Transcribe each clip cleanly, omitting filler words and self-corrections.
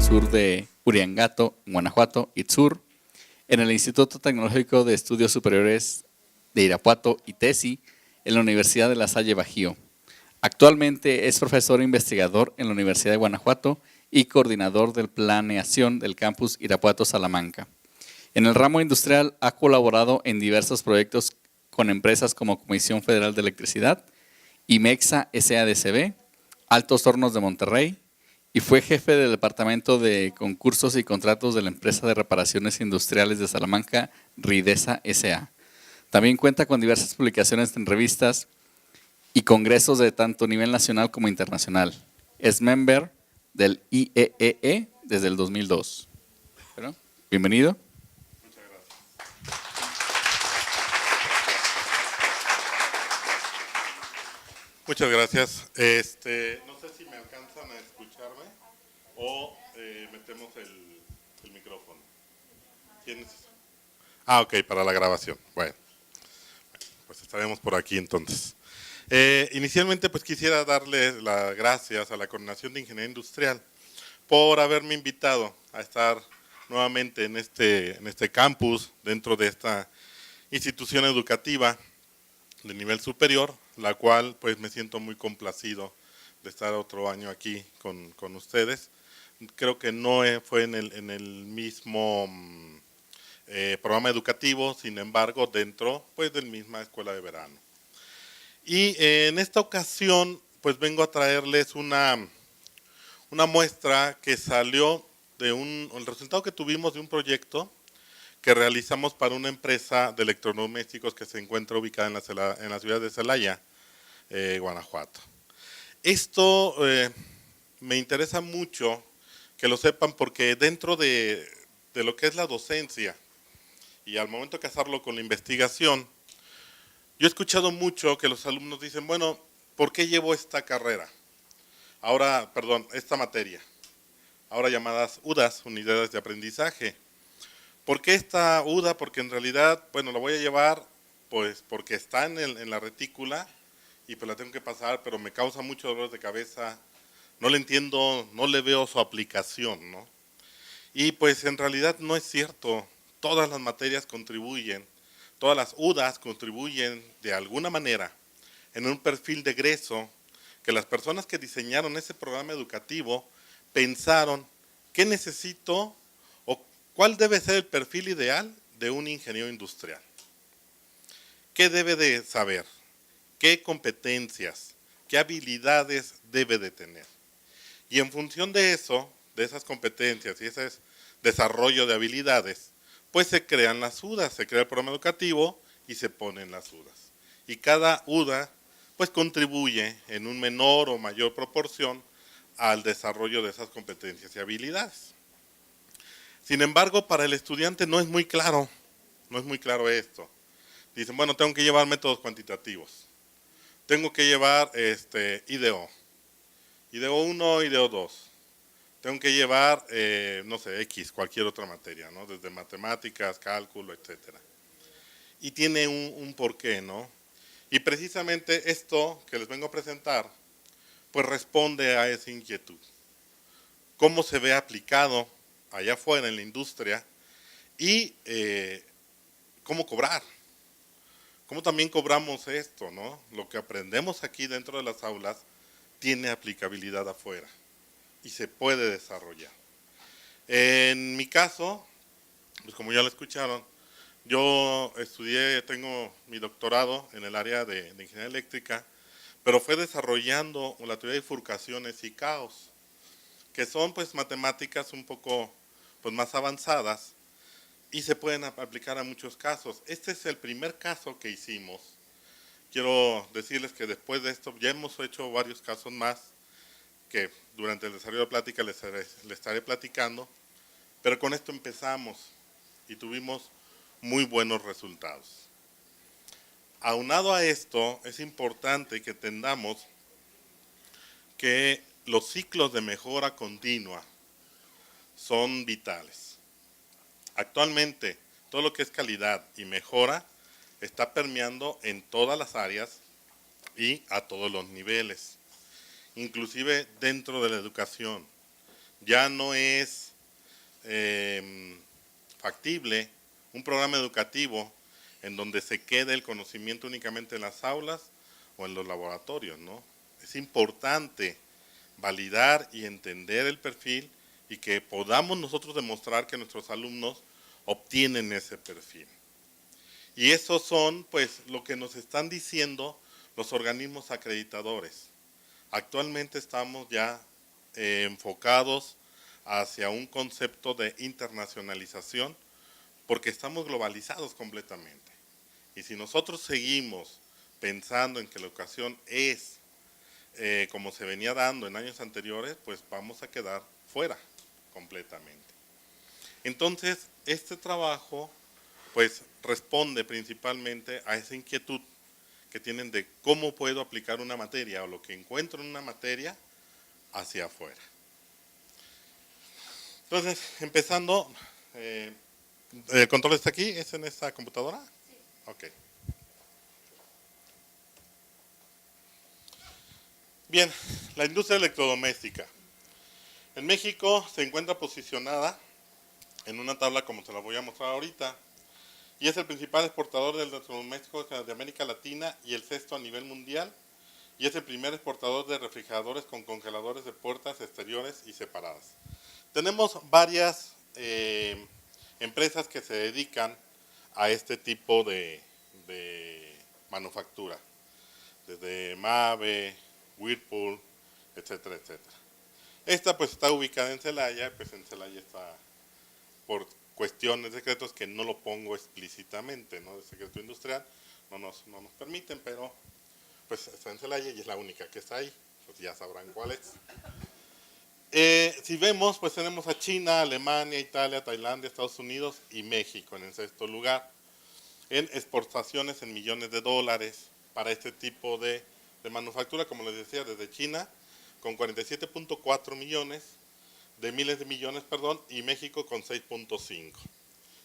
sur de Uriangato, Guanajuato, Itzur, en el Instituto Tecnológico de Estudios Superiores de Irapuato, ITESI, en la Universidad de La Salle Bajío. Actualmente es profesor e investigador en la Universidad de Guanajuato y coordinador de planeación del campus Irapuato Salamanca. En el ramo industrial ha colaborado en diversos proyectos con empresas como Comisión Federal de Electricidad, IMEXA SADCB, Altos Hornos de Monterrey, y fue jefe del Departamento de Concursos y Contratos de la empresa de reparaciones industriales de Salamanca, Ridesa S.A. También cuenta con diversas publicaciones en revistas y congresos de tanto nivel nacional como internacional. Es member del IEEE desde el 2002. ¿Pero? Bienvenido. Muchas gracias. Muchas gracias. No sé si me alcanzan a escucharme o metemos el micrófono. ¿Tienes? Ok, para la grabación. Bueno, pues estaremos por aquí entonces. Inicialmente pues quisiera darle las gracias a la Coordinación de Ingeniería Industrial por haberme invitado a estar nuevamente en este campus, dentro de esta institución educativa de nivel superior, la cual pues me siento muy complacido de estar otro año aquí con ustedes. Creo que no fue en el mismo programa educativo, sin embargo dentro pues de la misma escuela de verano. Y en esta ocasión pues vengo a traerles una muestra que salió de el resultado que tuvimos de un proyecto que realizamos para una empresa de electrodomésticos que se encuentra ubicada en la ciudad de Celaya, Guanajuato. Esto me interesa mucho que lo sepan porque dentro de lo que es la docencia y al momento de casarlo con la investigación, yo he escuchado mucho que los alumnos dicen, bueno, ¿por qué llevo esta carrera? Esta materia, ahora llamadas UDAs, unidades de aprendizaje. ¿Por qué esta UDA? Porque en realidad, bueno, la voy a llevar pues porque está en la retícula y pues la tengo que pasar, pero me causa mucho dolor de cabeza, no le entiendo, no le veo su aplicación, ¿no? Y pues en realidad no es cierto, todas las materias contribuyen, todas las UDAs contribuyen de alguna manera en un perfil de egreso que las personas que diseñaron ese programa educativo pensaron, ¿qué necesito o cuál debe ser el perfil ideal de un ingeniero industrial? ¿Qué debe de saber? ¿Qué competencias? ¿Qué habilidades debe de tener? Y en función de eso, de esas competencias y ese desarrollo de habilidades, pues se crean las UDAs, se crea el programa educativo y se ponen las UDAs. Y cada UDA pues contribuye en un menor o mayor proporción al desarrollo de esas competencias y habilidades. Sin embargo, para el estudiante no es muy claro esto. Dicen, bueno, tengo que llevar métodos cuantitativos, tengo que llevar IDEO 1, IDEO 2, tengo que llevar, no sé, X, cualquier otra materia, ¿no? Desde matemáticas, cálculo, etcétera. Y tiene un porqué, ¿no? Y precisamente esto que les vengo a presentar, pues responde a esa inquietud. ¿Cómo se ve aplicado allá afuera en la industria? Y cómo cobrar. ¿Cómo también cobramos esto, no? Lo que aprendemos aquí dentro de las aulas tiene aplicabilidad afuera y se puede desarrollar. En mi caso, pues como ya lo escucharon, yo tengo mi doctorado en el área de ingeniería eléctrica, pero fue desarrollando la teoría de bifurcaciones y caos, que son pues matemáticas un poco pues más avanzadas y se pueden aplicar a muchos casos. Este es el primer caso que hicimos. Quiero decirles que después de esto ya hemos hecho varios casos más que durante el desarrollo de la plática les estaré platicando, pero con esto empezamos y tuvimos muy buenos resultados. Aunado a esto, es importante que entendamos que los ciclos de mejora continua son vitales. Actualmente, todo lo que es calidad y mejora está permeando en todas las áreas y a todos los niveles, inclusive dentro de la educación. ya no es factible un programa educativo en donde se quede el conocimiento únicamente en las aulas o en los laboratorios, ¿no? Es importante validar y entender el perfil y que podamos nosotros demostrar que nuestros alumnos obtienen ese perfil. Y esos son, pues, lo que nos están diciendo los organismos acreditadores. Actualmente estamos ya enfocados hacia un concepto de internacionalización porque estamos globalizados completamente. Y si nosotros seguimos pensando en que la educación es como se venía dando en años anteriores, pues vamos a quedar fuera completamente. Entonces, este trabajo pues responde principalmente a esa inquietud que tienen de cómo puedo aplicar una materia o lo que encuentro en una materia hacia afuera. Entonces, empezando, ¿el control está aquí? ¿Es en esta computadora? Sí. Ok. Bien, la industria electrodoméstica. En México se encuentra posicionada en una tabla como se la voy a mostrar ahorita, y es el principal exportador de electrodomésticos de América Latina y el sexto a nivel mundial, y es el primer exportador de refrigeradores con congeladores de puertas exteriores y separadas. Tenemos varias empresas que se dedican a este tipo de manufactura, desde Mave, Whirlpool, etcétera, etcétera. Esta pues está ubicada en Celaya, pues en Celaya está por cuestiones de secretos que no lo pongo explícitamente, ¿no? De secreto industrial, no nos permiten, pero pues está en Celaya y es la única que está ahí, pues ya sabrán cuál es. Si vemos, pues tenemos a China, Alemania, Italia, Tailandia, Estados Unidos y México en el sexto lugar, en exportaciones en millones de dólares para este tipo de manufactura, como les decía, desde China, con 47.4 millones, de miles de millones, perdón, y México con 6.5.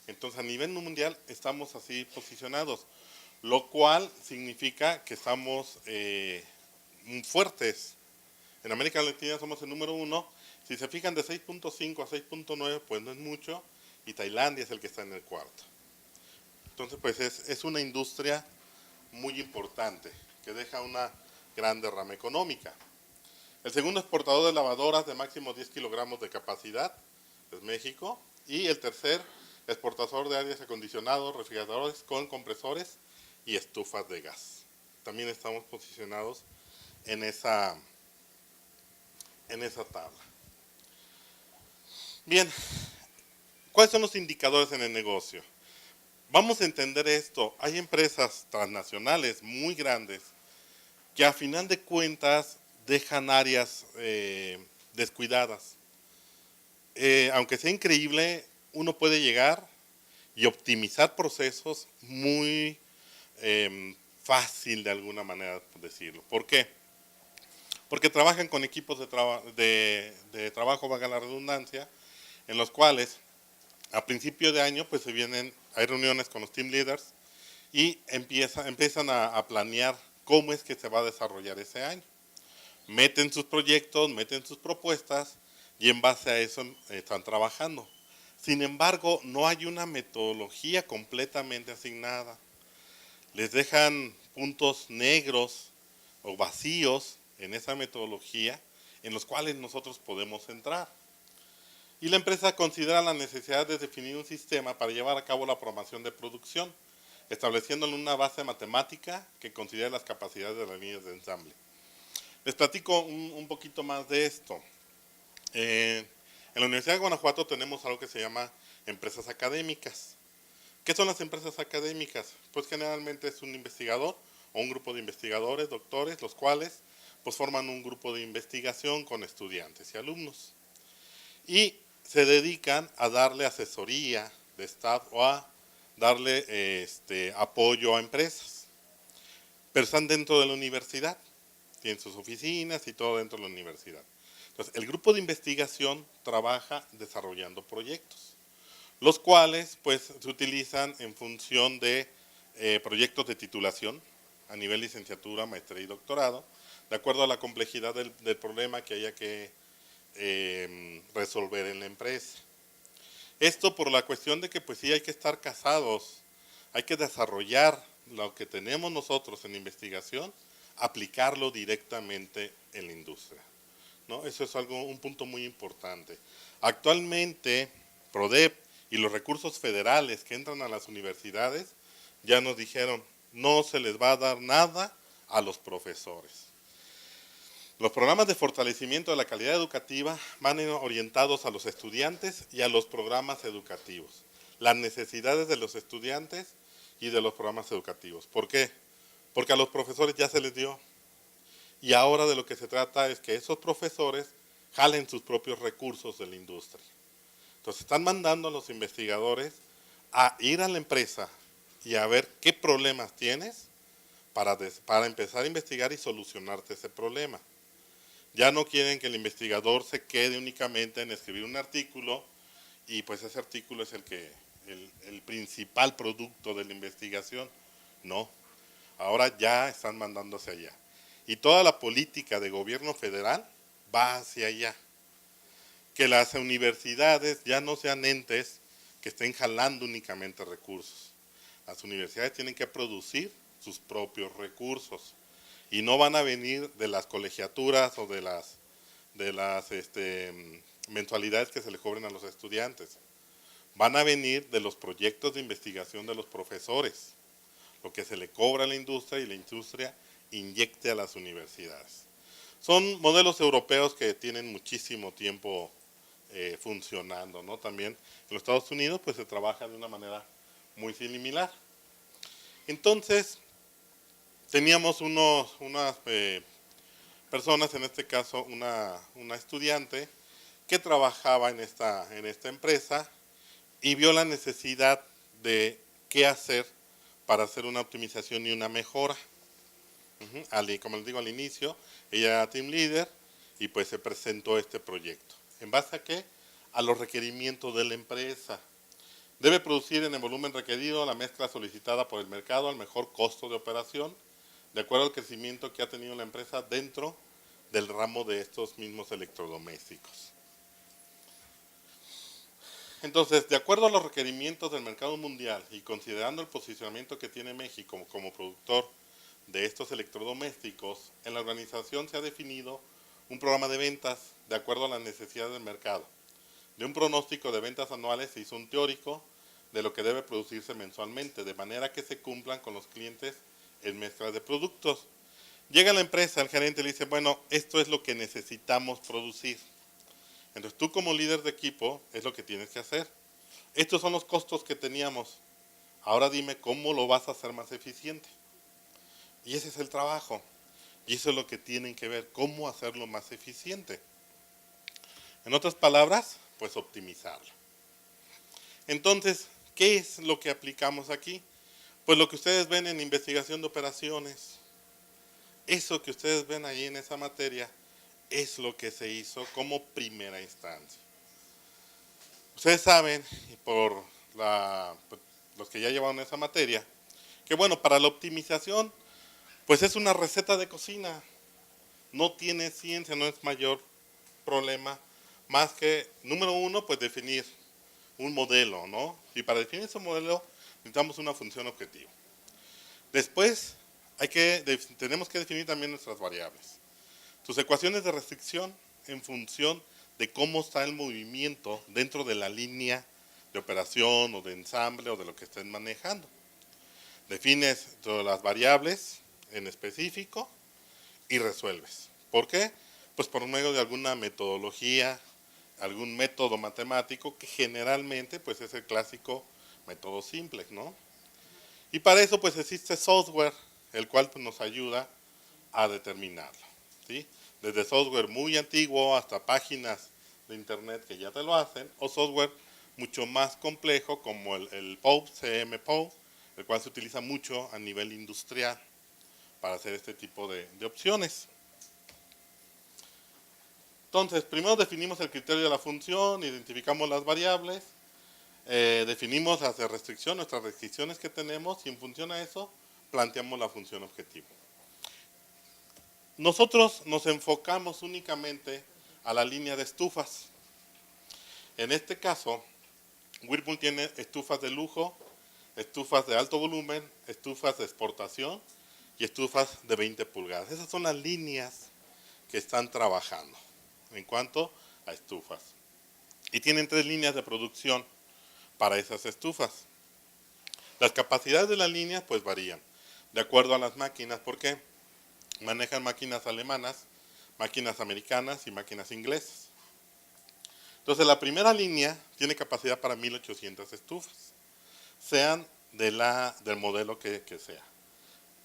Entonces, a nivel mundial estamos así posicionados, lo cual significa que estamos fuertes. En América Latina somos el número 1. Si se fijan, de 6.5 a 6.9, pues no es mucho, y Tailandia es el que está en el cuarto. Entonces, pues es una industria muy importante, que deja una gran derrama económica. El segundo exportador de lavadoras de máximo 10 kilogramos de capacidad es México. Y el tercer exportador de aires acondicionados, refrigeradores con compresores y estufas de gas. También estamos posicionados en esa tabla. Bien, ¿cuáles son los indicadores en el negocio? Vamos a entender esto. Hay empresas transnacionales muy grandes que a final de cuentas dejan áreas descuidadas. Aunque sea increíble, uno puede llegar y optimizar procesos muy fácil de alguna manera decirlo. ¿Por qué? Porque trabajan con equipos de trabajo, valga la redundancia, en los cuales a principio de año pues hay reuniones con los team leaders y empiezan a planear cómo es que se va a desarrollar ese año. Meten sus proyectos, meten sus propuestas y en base a eso están trabajando. Sin embargo, no hay una metodología completamente asignada. Les dejan puntos negros o vacíos en esa metodología en los cuales nosotros podemos entrar. Y la empresa considera la necesidad de definir un sistema para llevar a cabo la programación de producción, estableciéndole una base matemática que considere las capacidades de las líneas de ensamble. Les platico un poquito más de esto. En la Universidad de Guanajuato tenemos algo que se llama empresas académicas. ¿Qué son las empresas académicas? Pues generalmente es un investigador o un grupo de investigadores, doctores, los cuales pues forman un grupo de investigación con estudiantes y alumnos. Y se dedican a darle asesoría de staff o a darle apoyo a empresas. Pero están dentro de la universidad, tienen sus oficinas y todo dentro de la universidad. Entonces, el grupo de investigación trabaja desarrollando proyectos, los cuales pues se utilizan en función de proyectos de titulación a nivel licenciatura, maestría y doctorado, de acuerdo a la complejidad del problema que haya que resolver en la empresa. Esto por la cuestión de que pues sí hay que estar casados, hay que desarrollar lo que tenemos nosotros en investigación, aplicarlo directamente en la industria, ¿no? Eso es un punto muy importante. Actualmente, PRODEP y los recursos federales que entran a las universidades ya nos dijeron, no se les va a dar nada a los profesores. Los programas de fortalecimiento de la calidad educativa van orientados a los estudiantes y a los programas educativos, las necesidades de los estudiantes y de los programas educativos. ¿Por qué? Porque a los profesores ya se les dio. Y ahora de lo que se trata es que esos profesores jalen sus propios recursos de la industria. Entonces están mandando a los investigadores a ir a la empresa y a ver qué problemas tienes para empezar a investigar y solucionarte ese problema. Ya no quieren que el investigador se quede únicamente en escribir un artículo y pues ese artículo es el principal producto de la investigación. No, ahora ya están mandándose allá. Y toda la política de gobierno federal va hacia allá. Que las universidades ya no sean entes que estén jalando únicamente recursos. Las universidades tienen que producir sus propios recursos y no van a venir de las colegiaturas o de las mensualidades que se le cobren a los estudiantes. Van a venir de los proyectos de investigación de los profesores, lo que se le cobra a la industria y la industria inyecte a las universidades. Son modelos europeos que tienen muchísimo tiempo funcionando, ¿no? También en los Estados Unidos pues se trabaja de una manera muy similar. Entonces, teníamos unas personas, en este caso una estudiante, que trabajaba en esta empresa y vio la necesidad de qué hacer para hacer una optimización y una mejora. Como les digo al inicio, ella era team leader y pues se presentó este proyecto. ¿En base a qué? A los requerimientos de la empresa. Debe producir en el volumen requerido la mezcla solicitada por el mercado al mejor costo de operación, de acuerdo al crecimiento que ha tenido la empresa dentro del ramo de estos mismos electrodomésticos. Entonces, de acuerdo a los requerimientos del mercado mundial y considerando el posicionamiento que tiene México como productor de estos electrodomésticos, en la organización se ha definido un programa de ventas de acuerdo a las necesidades del mercado. De un pronóstico de ventas anuales se hizo un teórico de lo que debe producirse mensualmente, de manera que se cumplan con los clientes en mezclas de productos. Llega a la empresa, el gerente le dice, bueno, esto es lo que necesitamos producir. Entonces tú como líder de equipo es lo que tienes que hacer. Estos son los costos que teníamos. Ahora dime cómo lo vas a hacer más eficiente. Y ese es el trabajo. Y eso es lo que tienen que ver, cómo hacerlo más eficiente. En otras palabras, pues optimizarlo. Entonces, ¿qué es lo que aplicamos aquí? Pues lo que ustedes ven en investigación de operaciones. Eso que ustedes ven ahí en esa materia es lo que se hizo como primera instancia. Ustedes saben, y por los que ya llevaron esa materia, que bueno, para la optimización, pues es una receta de cocina. No tiene ciencia, no es mayor problema, más que, número uno, pues definir un modelo, ¿no? Y para definir ese modelo necesitamos una función objetivo. Después, tenemos que definir también nuestras variables. Tus ecuaciones de restricción en función de cómo está el movimiento dentro de la línea de operación o de ensamble o de lo que estén manejando. Defines todas las variables en específico y resuelves. ¿Por qué? Pues por medio de alguna metodología, algún método matemático que generalmente pues es el clásico método simplex, ¿no? Y para eso pues existe software, el cual pues, nos ayuda a determinarlo, ¿sí? Desde software muy antiguo hasta páginas de internet que ya te lo hacen, o software mucho más complejo como el POW, CMPOW, el cual se utiliza mucho a nivel industrial para hacer este tipo de opciones. Entonces, primero definimos el criterio de la función, identificamos las variables, definimos las de restricción, nuestras restricciones que tenemos y en función a eso planteamos la función objetivo. Nosotros nos enfocamos únicamente a la línea de estufas. En este caso, Whirlpool tiene estufas de lujo, estufas de alto volumen, estufas de exportación y estufas de 20 pulgadas. Esas son las líneas que están trabajando en cuanto a estufas. Y tienen 3 líneas de producción para esas estufas. Las capacidades de las líneas pues varían de acuerdo a las máquinas, porque manejan máquinas alemanas, máquinas americanas y máquinas inglesas. Entonces la primera línea tiene capacidad para 1800 estufas, sean del modelo que sea.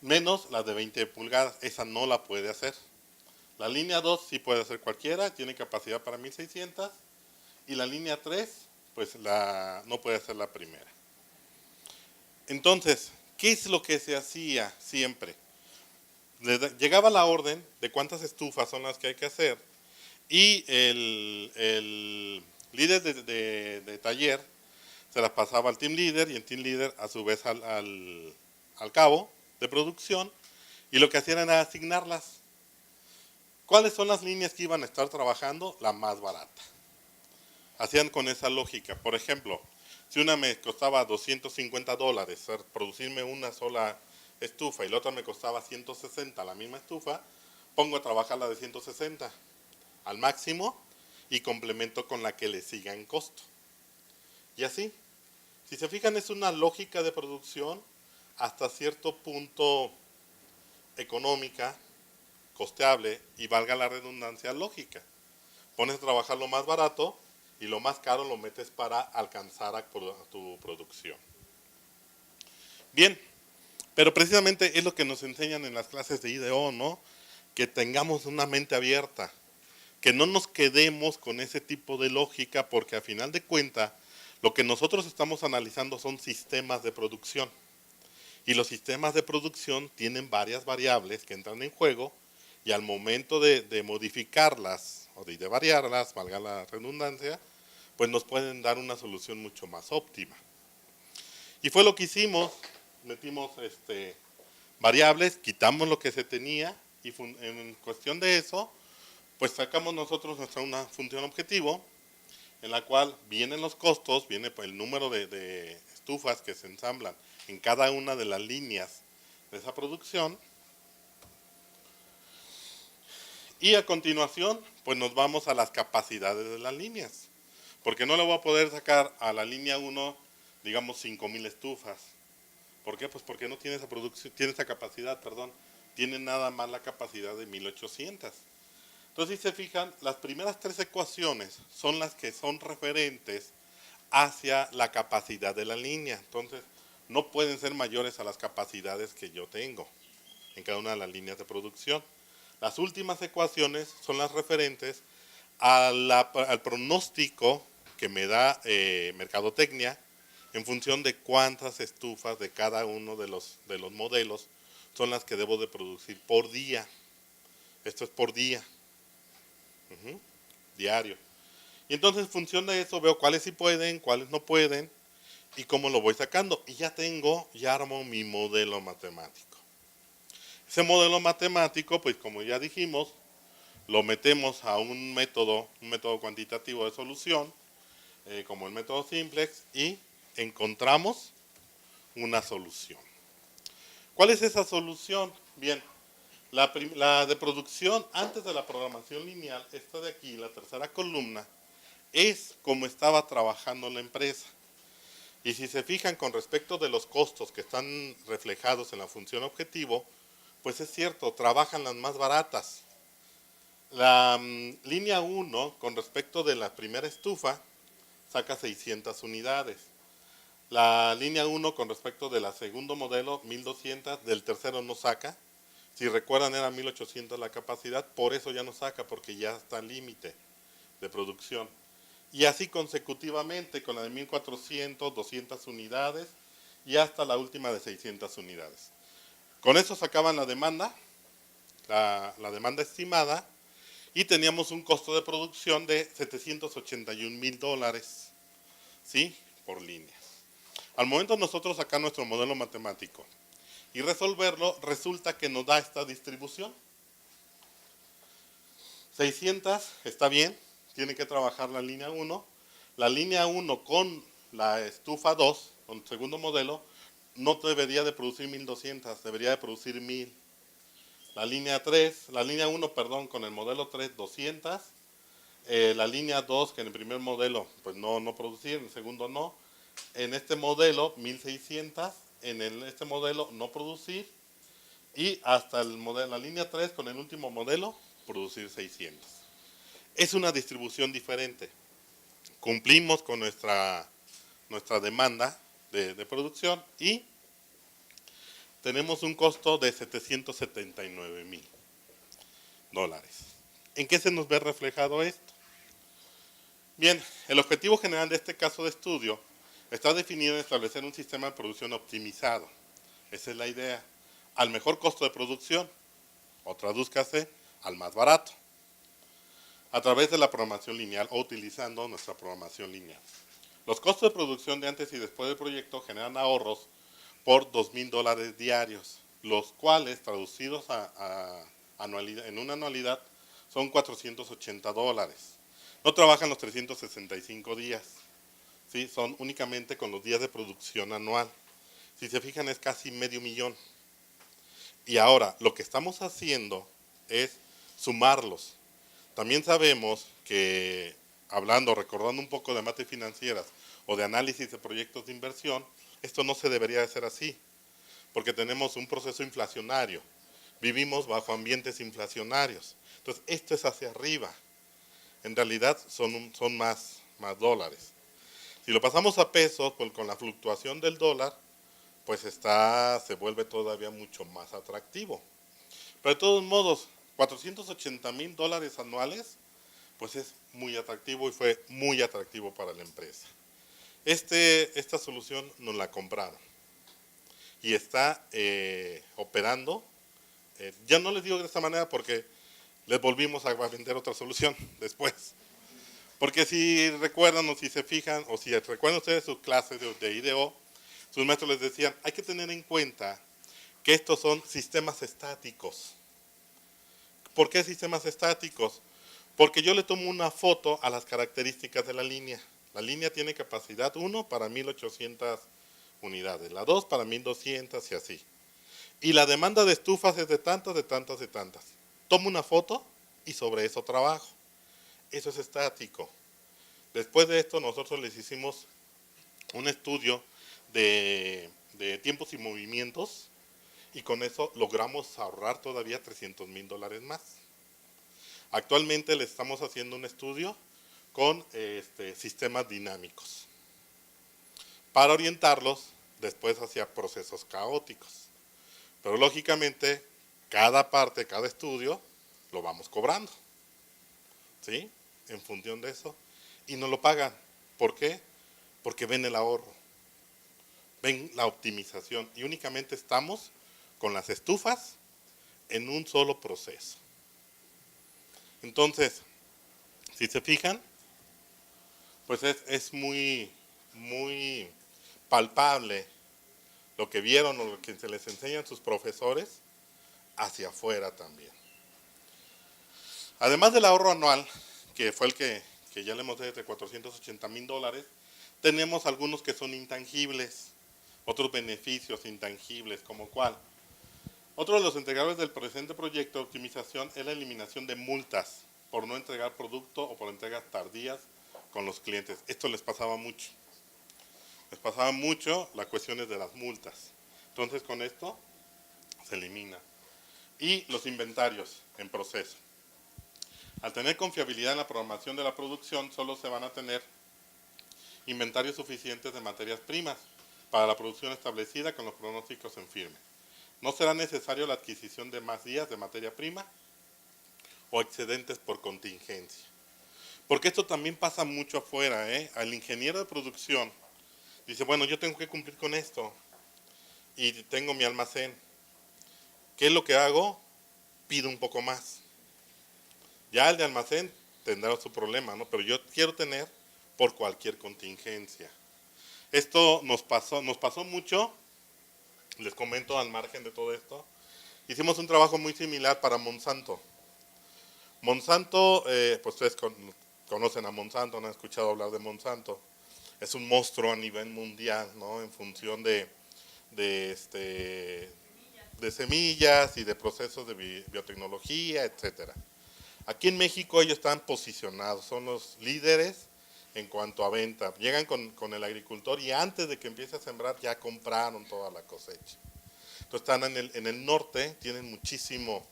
Menos la de 20 pulgadas, esa no la puede hacer. La línea 2 sí puede hacer cualquiera, tiene capacidad para 1600. Y la línea 3, pues no puede hacer la primera. Entonces, ¿qué es lo que se hacía siempre? Llegaba la orden de cuántas estufas son las que hay que hacer y el líder de taller se las pasaba al team leader y el team leader a su vez al cabo de producción, y lo que hacían era asignarlas. ¿Cuáles son las líneas que iban a estar trabajando? La más barata. Hacían con esa lógica. Por ejemplo, si una me costaba $250 producirme una sola estufa y la otra me costaba 160 la misma estufa, pongo a trabajar la de 160 al máximo y complemento con la que le siga en costo. Y así, si se fijan, es una lógica de producción hasta cierto punto económica, costeable y, valga la redundancia, lógica. Pones a trabajar lo más barato y lo más caro lo metes para alcanzar a tu producción. Bien, pero precisamente es lo que nos enseñan en las clases de IDO, ¿no? Que tengamos una mente abierta, que no nos quedemos con ese tipo de lógica, porque a final de cuentas lo que nosotros estamos analizando son sistemas de producción. Y los sistemas de producción tienen varias variables que entran en juego, y al momento de modificarlas o de variarlas, valga la redundancia, pues nos pueden dar una solución mucho más óptima. Y fue lo que hicimos, metimos variables, quitamos lo que se tenía y en cuestión de eso, pues sacamos nosotros una función objetivo en la cual vienen los costos, viene el número de estufas que se ensamblan en cada una de las líneas de esa producción. Y a continuación, pues nos vamos a las capacidades de las líneas. Porque no le voy a poder sacar a la línea 1, digamos, 5000 estufas. ¿Por qué? Pues porque no tiene esa producción, tiene esa capacidad, perdón. Tiene nada más la capacidad de 1800. Entonces, si se fijan, las primeras 3 ecuaciones son las que son referentes hacia la capacidad de la línea. Entonces, no pueden ser mayores a las capacidades que yo tengo en cada una de las líneas de producción. Las últimas ecuaciones son las referentes al pronóstico que me da Mercadotecnia en función de cuántas estufas de cada uno de los modelos son las que debo de producir por día. Esto es por día, diario. Y entonces en función de eso veo cuáles sí pueden, cuáles no pueden y cómo lo voy sacando. Y ya armo mi modelo matemático. Ese modelo matemático, pues como ya dijimos, lo metemos a un método cuantitativo de solución, como el método simplex, y encontramos una solución. ¿Cuál es esa solución? Bien, la de producción antes de la programación lineal, esta de aquí, la tercera columna, es como estaba trabajando la empresa. Y si se fijan con respecto de los costos que están reflejados en la función objetivo, pues es cierto, trabajan las más baratas. La línea 1, con respecto de la primera estufa, saca 600 unidades. La línea 1, con respecto del segundo modelo, 1200, del tercero no saca. Si recuerdan, era 1800 la capacidad, por eso ya no saca, porque ya está al límite de producción. Y así consecutivamente, con la de 1400, 200 unidades, y hasta la última de 600 unidades. Con eso sacaban la demanda, la demanda estimada, y teníamos un costo de producción de $781,000, ¿sí? Por línea. Al momento nosotros sacar nuestro modelo matemático y resolverlo, resulta que nos da esta distribución. 600 está bien, tiene que trabajar la línea 1, la línea 1 con la estufa 2, con el segundo modelo, no debería de producir 1200, debería de producir 1000. La línea 3, la línea 1, perdón, con el modelo 3, 200. La línea 2, que en el primer modelo pues no producía, en el segundo no. En este modelo, 1600. Este modelo no producir. Y hasta la línea 3, con el último modelo, producir 600. Es una distribución diferente. Cumplimos con nuestra demanda de producción y tenemos un costo de $779,000. ¿En qué se nos ve reflejado esto? Bien, el objetivo general de este caso de estudio está definido en establecer un sistema de producción optimizado. Esa es la idea. Al mejor costo de producción, o tradúzcase, al más barato, a través de la programación lineal o utilizando nuestra programación lineal. Los costos de producción de antes y después del proyecto generan ahorros por $2,000 diarios, los cuales traducidos en una anualidad son $480. No trabajan los 365 días, ¿sí? Son únicamente con los días de producción anual. Si se fijan, es casi $500,000. Y ahora, lo que estamos haciendo es sumarlos. También sabemos que, recordando un poco de mates financieras o de análisis de proyectos de inversión, esto no se debería hacer así, porque tenemos un proceso inflacionario. Vivimos bajo ambientes inflacionarios. Entonces, esto es hacia arriba. En realidad son más dólares. Si lo pasamos a pesos, pues con la fluctuación del dólar, pues se vuelve todavía mucho más atractivo. Pero de todos modos, $480,000 anuales, pues es muy atractivo y fue muy atractivo para la empresa. Esta solución nos la compraron y está operando. Ya no les digo de esta manera porque les volvimos a vender otra solución después. Porque si recuerdan o si se fijan, o si recuerdan ustedes sus clases de IDO, sus maestros les decían, hay que tener en cuenta que estos son sistemas estáticos. ¿Por qué sistemas estáticos? Porque yo le tomo una foto a las características de la línea. La línea tiene capacidad 1 para 1800 unidades, la 2 para 1200 y así. Y la demanda de estufas es de tantas, de tantas, de tantas. Tomo una foto y sobre eso trabajo. Eso es estático. Después de esto nosotros les hicimos un estudio de tiempos y movimientos y con eso logramos ahorrar todavía $300,000 más. Actualmente le estamos haciendo un estudio con sistemas dinámicos para orientarlos después hacia procesos caóticos. Pero lógicamente cada parte, cada estudio lo vamos cobrando, ¿sí? En función de eso. Y nos lo pagan. ¿Por qué? Porque ven el ahorro, ven la optimización y únicamente estamos con las estufas en un solo proceso. Entonces, si se fijan, pues es muy palpable lo que vieron o lo que se les enseñan sus profesores hacia afuera también. Además del ahorro anual, que fue el que ya le hemos dado de $480,000, tenemos algunos que son intangibles, otros beneficios intangibles, como cuál. Otro de los entregables del presente proyecto de optimización es la eliminación de multas por no entregar producto o por entregas tardías con los clientes. Esto les pasaba mucho. Les pasaba mucho las cuestiones de las multas. Entonces con esto se elimina. Y los inventarios en proceso. Al tener confiabilidad en la programación de la producción, solo se van a tener inventarios suficientes de materias primas para la producción establecida con los pronósticos en firme. No será necesario la adquisición de más días de materia prima o excedentes por contingencia. Porque esto también pasa mucho afuera, ¿eh? Al ingeniero de producción dice, bueno, yo tengo que cumplir con esto y tengo mi almacén. ¿Qué es lo que hago? Pido un poco más. Ya el de almacén tendrá su problema, ¿no? Pero yo quiero tener por cualquier contingencia. Esto nos pasó mucho, les comento al margen de todo esto. Hicimos un trabajo muy similar para Monsanto. Monsanto, pues ustedes conocen a Monsanto, no han escuchado hablar de Monsanto. Es un monstruo a nivel mundial, ¿no? En función de semillas y de procesos de biotecnología, etcétera. Aquí en México ellos están posicionados, son los líderes en cuanto a venta. Llegan con el agricultor y antes de que empiece a sembrar ya compraron toda la cosecha. Entonces están en el norte, tienen muchísimo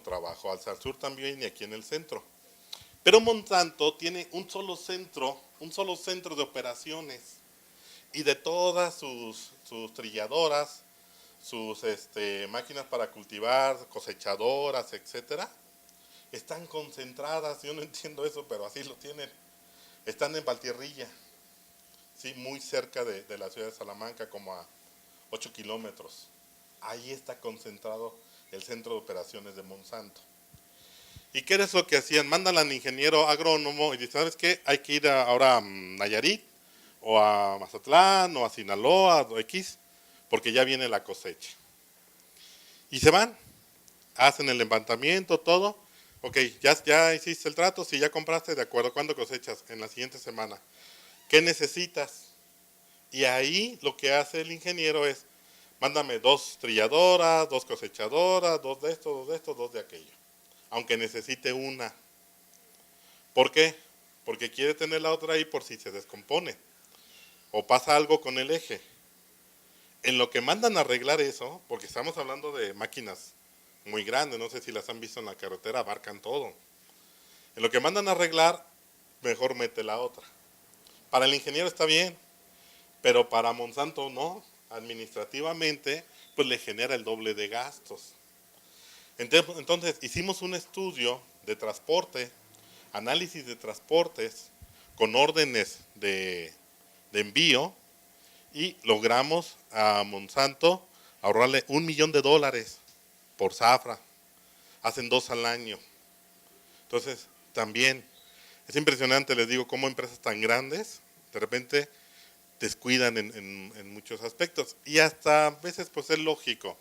trabajo, al sur también y aquí en el centro. Pero Monsanto tiene un solo centro de operaciones y de todas sus trilladoras, sus máquinas para cultivar, cosechadoras, etcétera, están concentradas. Yo no entiendo eso, pero así lo tienen. Están en Valtierrilla, ¿sí? Muy cerca de la ciudad de Salamanca, como a 8 kilómetros. Ahí está concentrado el centro de operaciones de Monsanto. ¿Y qué es lo que hacían? Mandan al ingeniero agrónomo y dicen, ¿sabes qué? Hay que ir ahora a Nayarit, o a Mazatlán, o a Sinaloa, o X, porque ya viene la cosecha. Y se van, hacen el levantamiento, todo. Ok, ya hiciste el trato, si ya compraste, de acuerdo, ¿cuándo cosechas? En la siguiente semana. ¿Qué necesitas? Y ahí lo que hace el ingeniero es, mándame 2 trilladoras, 2 cosechadoras, 2 de esto, 2 de esto, 2 de aquello. Aunque necesite una. ¿Por qué? Porque quiere tener la otra ahí por si se descompone o pasa algo con el eje. En lo que mandan a arreglar eso, porque estamos hablando de máquinas muy grandes, no sé si las han visto en la carretera, abarcan todo. En lo que mandan a arreglar, mejor mete la otra. Para el ingeniero está bien, pero para Monsanto no. Administrativamente, pues le genera el doble de gastos. Entonces hicimos un estudio de transporte, análisis de transportes, con órdenes de envío, y logramos a Monsanto ahorrarle $1 millón por zafra. Hacen 2 al año. Entonces, también es impresionante, les digo, cómo empresas tan grandes de repente descuidan en muchos aspectos. Y hasta a veces pues es lógico.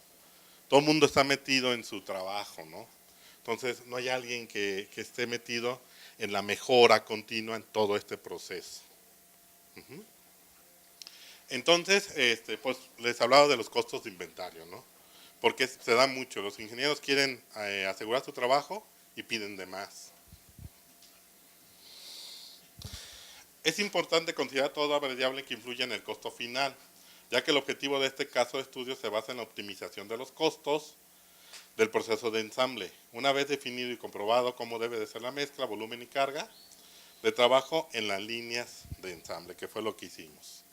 Todo el mundo está metido en su trabajo, ¿no? Entonces, no hay alguien que esté metido en la mejora continua en todo este proceso. Entonces, pues les hablaba de los costos de inventario, ¿no? Porque se da mucho. Los ingenieros quieren asegurar su trabajo y piden de más. Es importante considerar toda variable que influye en el costo final, ya que el objetivo de este caso de estudio se basa en la optimización de los costos del proceso de ensamble. Una vez definido y comprobado cómo debe de ser la mezcla, volumen y carga de trabajo en las líneas de ensamble, que fue lo que hicimos.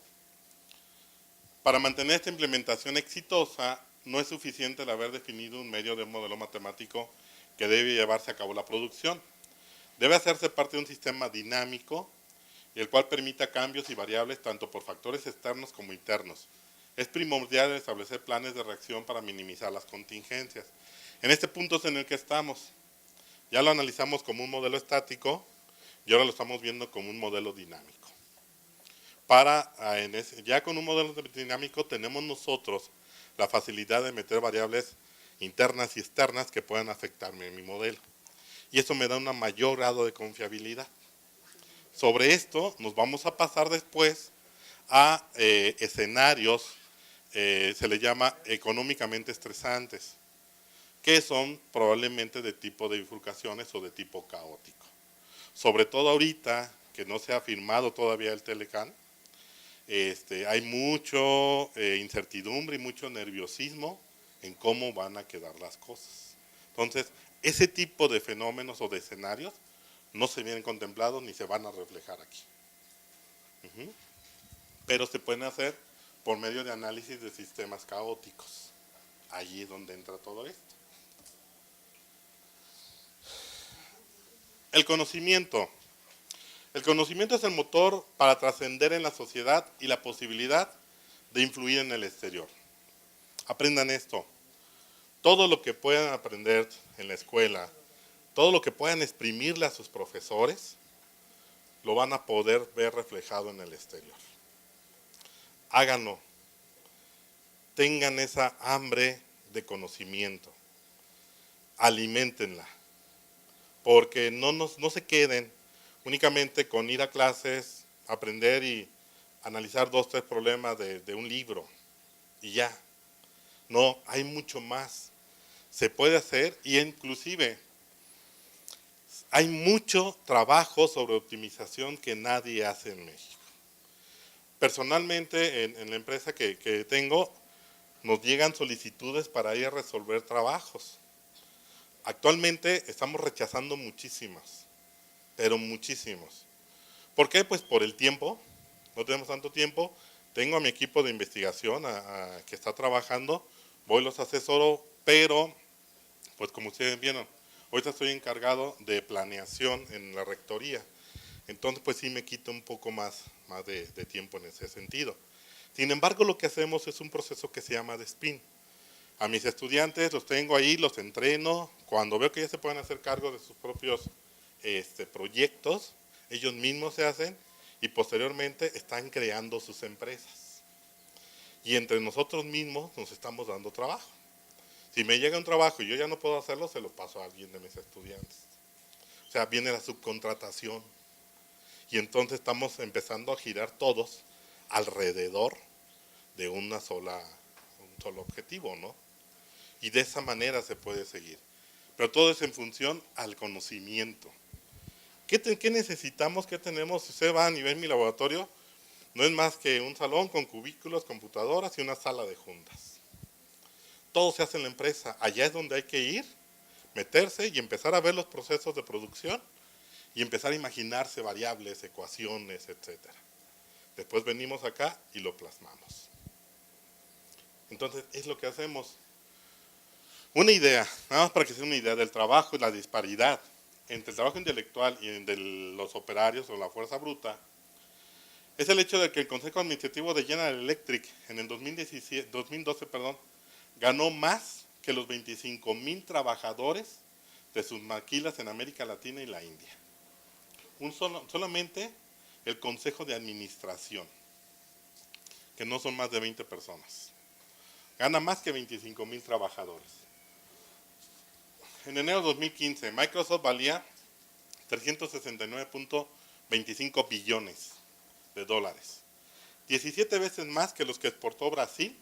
Para mantener esta implementación exitosa, no es suficiente el haber definido un medio de un modelo matemático que debe llevarse a cabo la producción. Debe hacerse parte de un sistema dinámico, el cual permita cambios y variables tanto por factores externos como internos. Es primordial establecer planes de reacción para minimizar las contingencias. En este punto es en el que estamos. Ya lo analizamos como un modelo estático y ahora lo estamos viendo como un modelo dinámico. Ya con un modelo dinámico tenemos nosotros la facilidad de meter variables internas y externas que puedan afectarme en mi modelo. Y eso me da un mayor grado de confiabilidad. Sobre esto nos vamos a pasar después a escenarios, se le llama económicamente estresantes, que son probablemente de tipo de bifurcaciones o de tipo caótico. Sobre todo ahorita, que no se ha firmado todavía el Telecán, hay mucho incertidumbre y mucho nerviosismo en cómo van a quedar las cosas. Entonces, ese tipo de fenómenos o de escenarios no se vienen contemplados ni se van a reflejar aquí. Pero se pueden hacer por medio de análisis de sistemas caóticos. Allí es donde entra todo esto. El conocimiento. El conocimiento es el motor para trascender en la sociedad y la posibilidad de influir en el exterior. Aprendan esto. Todo lo que puedan aprender en la escuela, todo lo que puedan exprimirle a sus profesores, lo van a poder ver reflejado en el exterior. Háganlo. Tengan esa hambre de conocimiento. Aliméntenla. Porque no se queden únicamente con ir a clases, aprender y analizar 2, 3 problemas de un libro y ya. No, hay mucho más. Se puede hacer y inclusive hay mucho trabajo sobre optimización que nadie hace en México. Personalmente, en la empresa que tengo, nos llegan solicitudes para ir a resolver trabajos. Actualmente estamos rechazando muchísimas, pero muchísimos. ¿Por qué? Pues por el tiempo, no tenemos tanto tiempo. Tengo a mi equipo de investigación que está trabajando, voy los asesoro, pero pues como ustedes vieron, ahorita estoy encargado de planeación en la rectoría. Entonces pues sí me quita un poco más de tiempo en ese sentido. Sin embargo, lo que hacemos es un proceso que se llama de spin. A mis estudiantes los tengo ahí, los entreno. Cuando veo que ya se pueden hacer cargo de sus propios proyectos, ellos mismos se hacen y posteriormente están creando sus empresas. Y entre nosotros mismos nos estamos dando trabajo. Si me llega un trabajo y yo ya no puedo hacerlo, se lo paso a alguien de mis estudiantes. O sea, viene la subcontratación. Y entonces estamos empezando a girar todos alrededor de un solo objetivo, ¿no? Y de esa manera se puede seguir. Pero todo es en función al conocimiento. ¿Qué necesitamos? ¿Qué tenemos? Si usted va a nivel mi laboratorio, no es más que un salón con cubículos, computadoras y una sala de juntas. Todo se hace en la empresa. Allá es donde hay que ir, meterse y empezar a ver los procesos de producción y empezar a imaginarse variables, ecuaciones, etcétera. Después venimos acá y lo plasmamos. Entonces, es lo que hacemos. Una idea, nada más para que sea una idea del trabajo y la disparidad entre el trabajo intelectual y de los operarios o la fuerza bruta, es el hecho de que el Consejo Administrativo de General Electric en el 2012 ganó más que los 25,000 trabajadores de sus maquilas en América Latina y la India. Solamente el Consejo de Administración, que no son más de 20 personas. Gana más que 25,000 trabajadores. En enero de 2015, Microsoft valía 369.25 billones de dólares. 17 veces más que los que exportó Brasil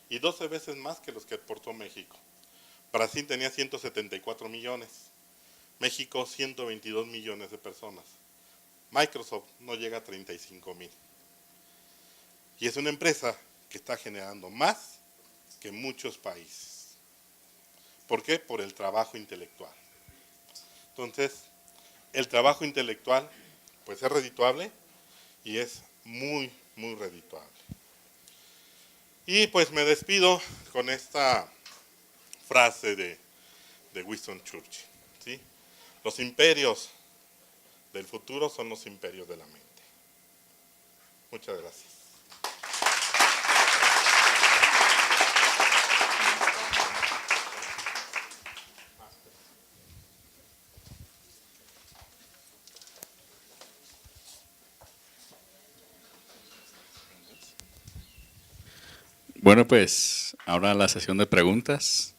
y 12 veces más que los que exportó México. Brasil tenía 174 millones, México 122 millones de personas. Microsoft no llega a 35,000. Y es una empresa que está generando más que muchos países. ¿Por qué? Por el trabajo intelectual. Entonces, el trabajo intelectual pues es redituable y es muy, muy redituable. Y pues me despido con esta frase de Winston Churchill, ¿sí? Los imperios del futuro son los imperios de la mente. Muchas gracias. Bueno, pues ahora la sesión de preguntas.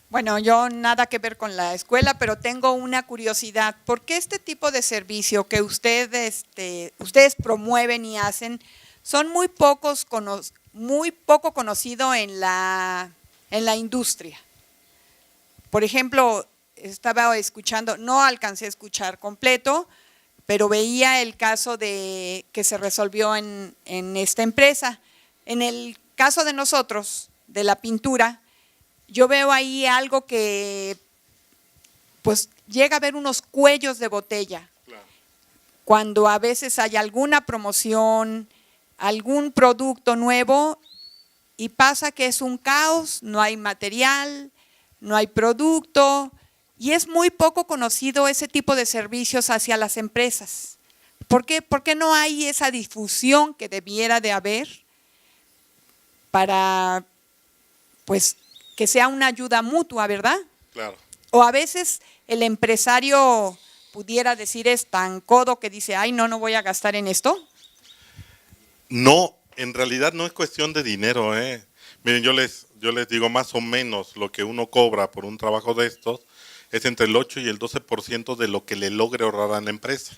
Bueno, yo nada que ver con la escuela, pero tengo una curiosidad. ¿Por qué este tipo de servicio que ustedes promueven y hacen son muy poco conocido en la industria? Por ejemplo, estaba escuchando, no alcancé a escuchar completo, pero veía el caso de que se resolvió en esta empresa. En el caso de nosotros, de la pintura, yo veo ahí algo que pues llega a haber unos cuellos de botella. Claro. Cuando a veces hay alguna promoción, algún producto nuevo y pasa que es un caos, no hay material, no hay producto y es muy poco conocido ese tipo de servicios hacia las empresas. ¿Por qué no hay esa difusión que debiera de haber para pues que sea una ayuda mutua, ¿verdad? Claro. O a veces el empresario pudiera decir es tan codo que dice, ay, no voy a gastar en esto? No, en realidad no es cuestión de dinero, ¿eh? Miren, yo les digo más o menos lo que uno cobra por un trabajo de estos es entre el 8 y el 12% de lo que le logre ahorrar a la empresa.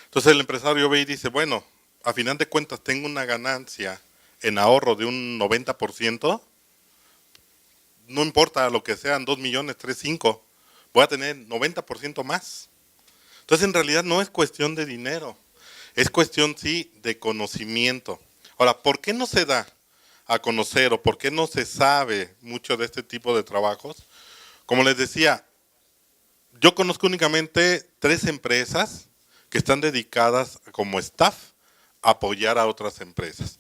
Entonces el empresario ve y dice, bueno, a final de cuentas tengo una ganancia en ahorro de un 90%, no importa lo que sean 2 millones, 3, 5, voy a tener 90% más. Entonces en realidad no es cuestión de dinero, es cuestión sí de conocimiento. Ahora, ¿por qué no se da a conocer o por qué no se sabe mucho de este tipo de trabajos? Como les decía, yo conozco únicamente 3 empresas que están dedicadas como staff a apoyar a otras empresas.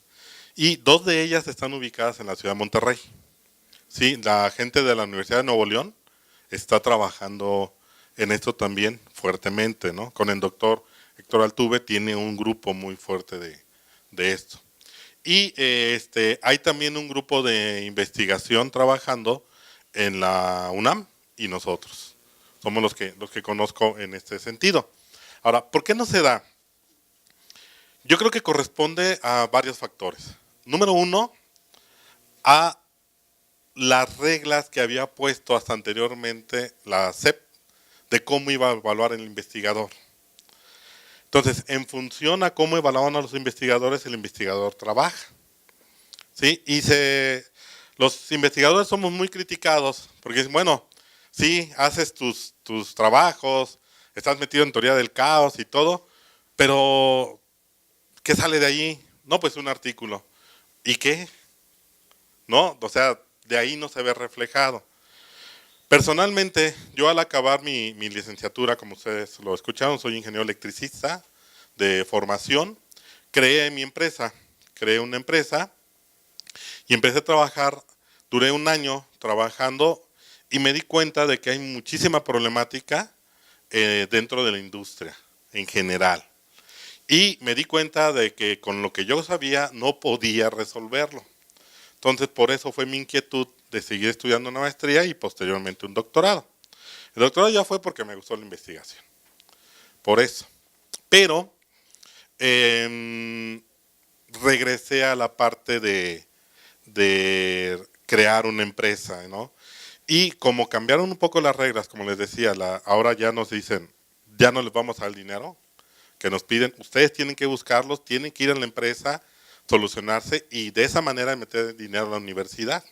Y 2 de ellas están ubicadas en la ciudad de Monterrey. Sí, la gente de la Universidad de Nuevo León está trabajando en esto también fuertemente, ¿no? Con el doctor Héctor Altuve tiene un grupo muy fuerte de esto. Y hay también un grupo de investigación trabajando en la UNAM y nosotros. Somos los que conozco en este sentido. Ahora, ¿por qué no se da? Yo creo que corresponde a varios factores. Número 1, a las reglas que había puesto hasta anteriormente la SEP de cómo iba a evaluar el investigador. Entonces, en función a cómo evaluaban a los investigadores, el investigador trabaja. ¿Sí? Y los investigadores somos muy criticados porque dicen, bueno, sí, haces tus trabajos, estás metido en teoría del caos y todo, pero ¿qué sale de ahí? No, pues un artículo. ¿Y qué? ¿No? O sea, de ahí no se ve reflejado. Personalmente, yo al acabar mi licenciatura, como ustedes lo escucharon, soy ingeniero electricista de formación, creé una empresa y empecé a trabajar, duré un año trabajando y me di cuenta de que hay muchísima problemática dentro de la industria en general. Y me di cuenta de que con lo que yo sabía no podía resolverlo. Entonces, por eso fue mi inquietud de seguir estudiando una maestría y posteriormente un doctorado. El doctorado ya fue porque me gustó la investigación. Por eso. Pero regresé a la parte de crear una empresa, ¿no? Y como cambiaron un poco las reglas, como les decía, ahora ya nos dicen, ya no les vamos a dar el dinero que nos piden, ustedes tienen que buscarlos, tienen que ir a la empresa, solucionarse y de esa manera meter dinero a la universidad.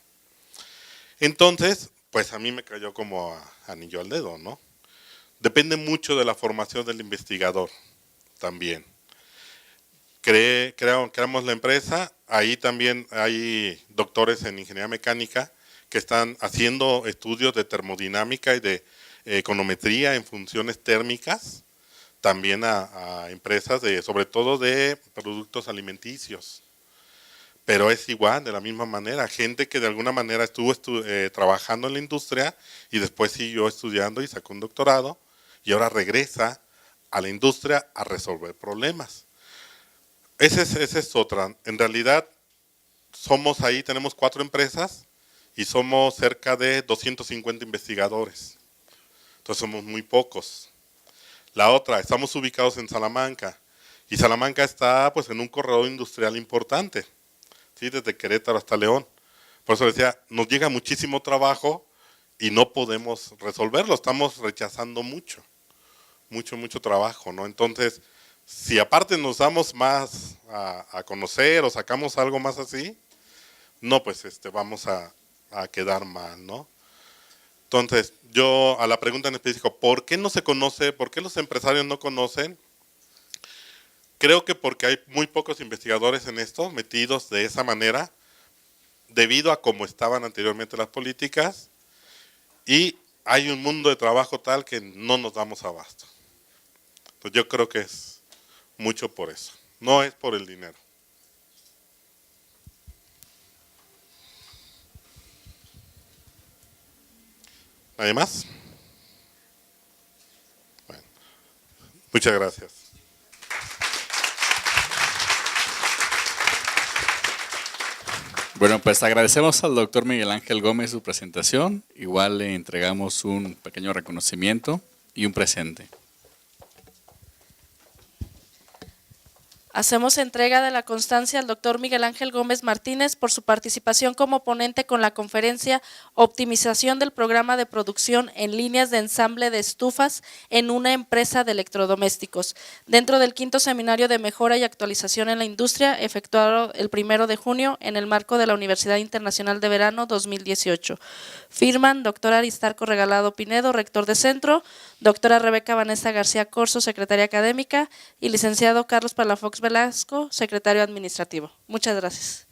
Entonces, pues a mí me cayó como anillo al dedo, ¿no? Depende mucho de la formación del investigador también. Creamos la empresa, ahí también hay doctores en ingeniería mecánica que están haciendo estudios de termodinámica y de econometría en funciones térmicas, también a empresas sobre todo de productos alimenticios. Pero es igual, de la misma manera, gente que de alguna manera estuvo trabajando en la industria y después siguió estudiando y sacó un doctorado y ahora regresa a la industria a resolver problemas. Esa es otra. En realidad, tenemos 4 empresas y somos cerca de 250 investigadores. Entonces somos muy pocos. La otra, estamos ubicados en Salamanca y Salamanca está pues en un corredor industrial importante, ¿sí? Desde Querétaro hasta León. Por eso decía, nos llega muchísimo trabajo y no podemos resolverlo, estamos rechazando mucho trabajo, ¿no? Entonces, si aparte nos damos más a conocer o sacamos algo más así, no, pues vamos a quedar mal, ¿no? Entonces, yo a la pregunta en específico, ¿por qué no se conoce? ¿Por qué los empresarios no conocen? Creo que porque hay muy pocos investigadores en esto, metidos de esa manera, debido a cómo estaban anteriormente las políticas, y hay un mundo de trabajo tal que no nos damos abasto. Entonces, yo creo que es mucho por eso, no es por el dinero. ¿Nadie más? Bueno, muchas gracias. Bueno, pues agradecemos al doctor Miguel Ángel Gómez su presentación. Igual le entregamos un pequeño reconocimiento y un presente. Hacemos entrega de la constancia al doctor Miguel Ángel Gómez Martínez por su participación como ponente con la conferencia Optimización del programa de producción en líneas de ensamble de estufas en una empresa de electrodomésticos, dentro del 5º Seminario de Mejora y Actualización en la Industria, efectuado el 1 de junio en el marco de la Universidad Internacional de Verano 2018. Firman doctor Aristarco Regalado Pinedo, rector de centro, doctora Rebeca Vanessa García Corzo, secretaria académica, y licenciado Carlos Palafox Velasco, secretario administrativo. Muchas gracias.